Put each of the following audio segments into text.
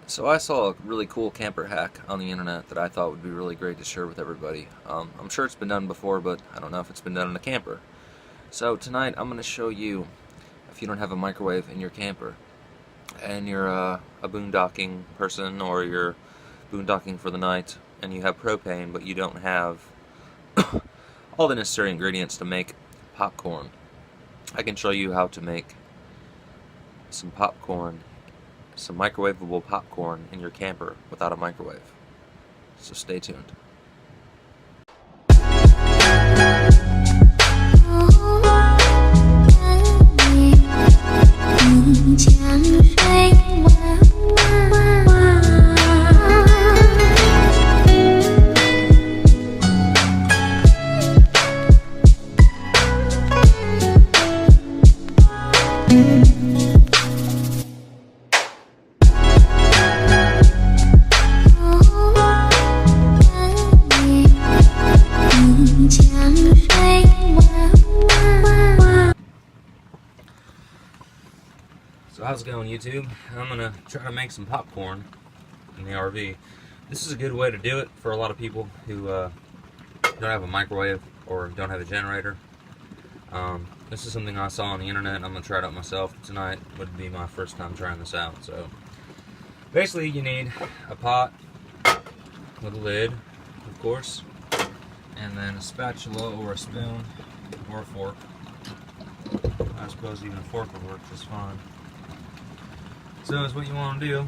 So I saw a really cool camper hack on the internet that I thought would be really great to share with everybody. I'm sure it's been done before, but I don't know if it's been done in a camper. So tonight I'm going to show you, if you don't have a microwave in your camper, and you're a boondocking person, or you're boondocking for the night, and you have propane, but you don't have all the necessary ingredients to make popcorn, I can show you how to make some popcorn, some microwavable popcorn in your camper without a microwave. So stay tuned. So how's it going, YouTube? I'm going to try to make some popcorn in the RV. This is a good way to do it for a lot of people who don't have a microwave or don't have a generator. This is something I saw on the internet, and I'm going to try it out myself. Tonight would be my first time trying this out. So basically you need a pot with a lid, of course, and then a spatula or a spoon or a fork. I suppose even a fork would work just fine. So is what you want to do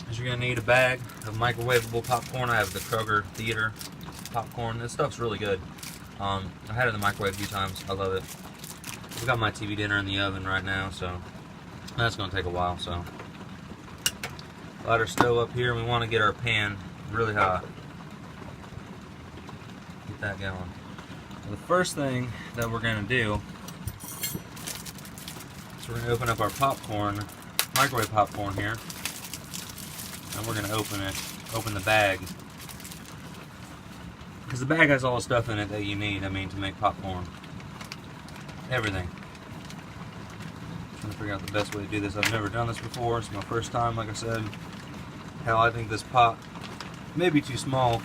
is you're going to need a bag of microwavable popcorn. I have the Kroger Theater popcorn. This stuff's really good. I had it in the microwave a few times. I love it. I've got my TV dinner in the oven right now, so that's going to take a while. So light our stove up here, and we want to get our pan really hot. Get that going. So the first thing that we're going to do, so we're going to open up our popcorn, microwave popcorn here, and we're going to open the bag. Because the bag has all the stuff in it that you need, to make popcorn. Everything. Trying to figure out the best way to do this. I've never done this before. It's my first time, like I said. Hell, I think this pot may be too small,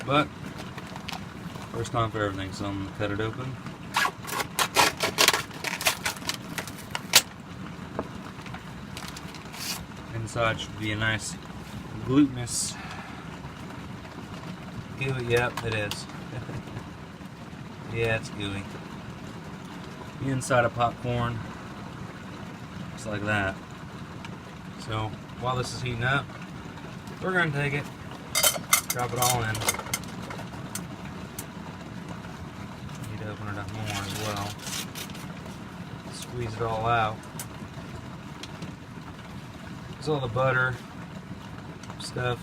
but first time for everything, so I'm going to cut it open. Inside should be a nice glutinous gooey. Yep, it is. Yeah, it's gooey. The inside of popcorn looks like that. So while this is heating up, we're going to take it, drop it all in. Need to open it up more as well. Squeeze it all out. It's all the butter stuff,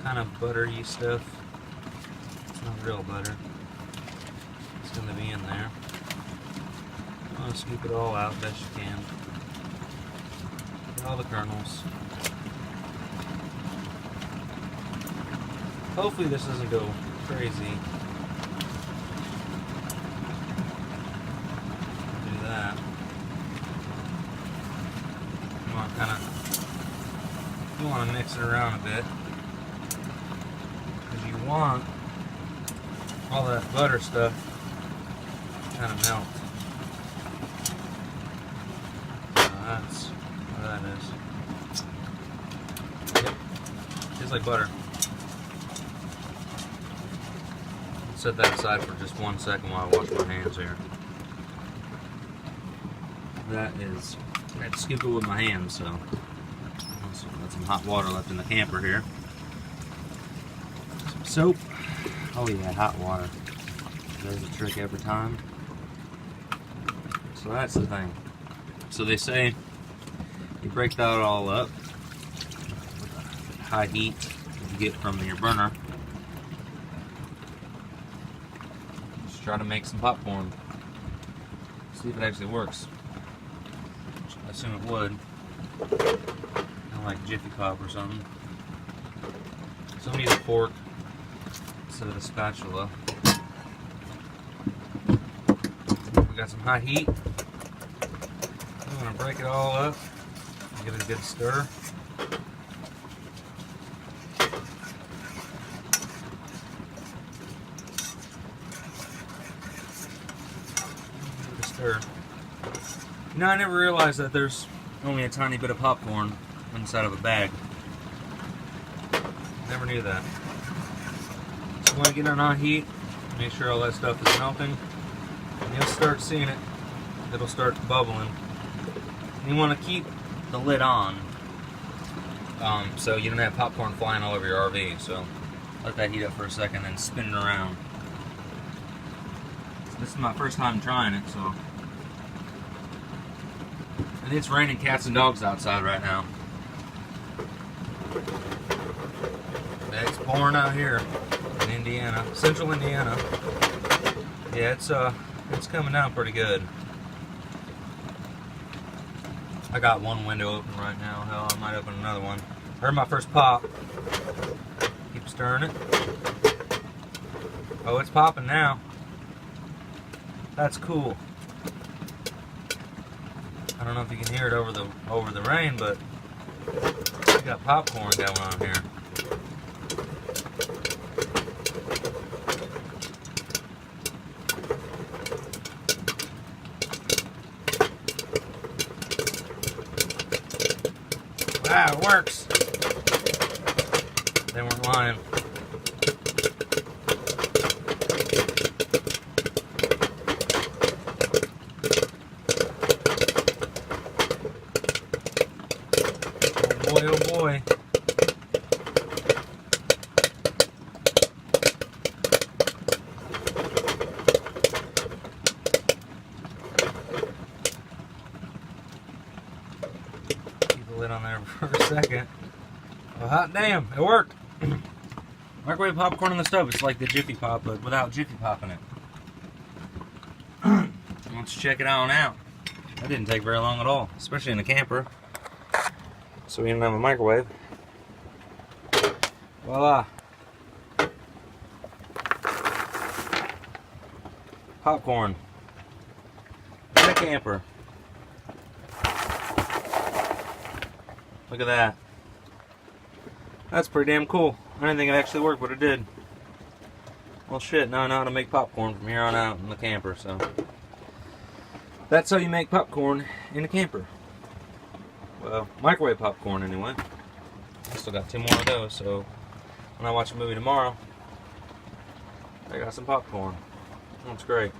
kind of buttery stuff. It's not real butter. It's going to be in there. I'm going to scoop it all out best you can. Get all the kernels. Hopefully this doesn't go crazy. Do that. You want to mix it around a bit, because you want all that butter stuff to kind of melt. That's what that is. Yep, tastes like butter. Set that aside for just 1 second while I wash my hands here. I had to scoop it with my hands, so got some hot water left in the camper here. Some soap. Oh yeah, hot water. There's a trick every time. So that's the thing. So they say you break that all up with high heat you get from your burner. Just try to make some popcorn. See if it actually works. I assume it would. Like Jiffy Pop or something. So we need a fork instead of a spatula. We got some hot heat. I'm going to break it all up Give it a good stir. Give it a stir. You know, I never realized that there's only a tiny bit of popcorn inside of a bag. Never knew that. So when I get it on heat, make sure all that stuff is melting, and you'll start seeing it. It'll start bubbling. You want to keep the lid on, so you don't have popcorn flying all over your RV. So let that heat up for a second and spin it around. This is my first time trying it, so. And it's raining cats and dogs outside right now. It's pouring out here in Indiana, central Indiana. Yeah, it's coming down pretty good. I got one window open right now. Hell, I might open another one. Heard my first pop. Keep stirring it. Oh, it's popping now. That's cool. I don't know if you can hear it over the rain, but we got popcorn going on here. Wow, it works. They weren't lying. Oh boy, oh boy. Lid on there for a second. Well, hot damn, it worked. Microwave popcorn on the stove. It's like the Jiffy Pop, but without Jiffy Pop in it. Let's check it out now. That didn't take very long at all, especially in a camper. So we didn't have a microwave. Voila. Popcorn. In a camper. Look at that. That's pretty damn cool. I didn't think it actually worked, but it did. Well, shit, now I know how to make popcorn from here on out in the camper, so. That's how you make popcorn in a camper. Well, microwave popcorn anyway. I still got 2 more of those, so when I watch a movie tomorrow, I got some popcorn. That's great.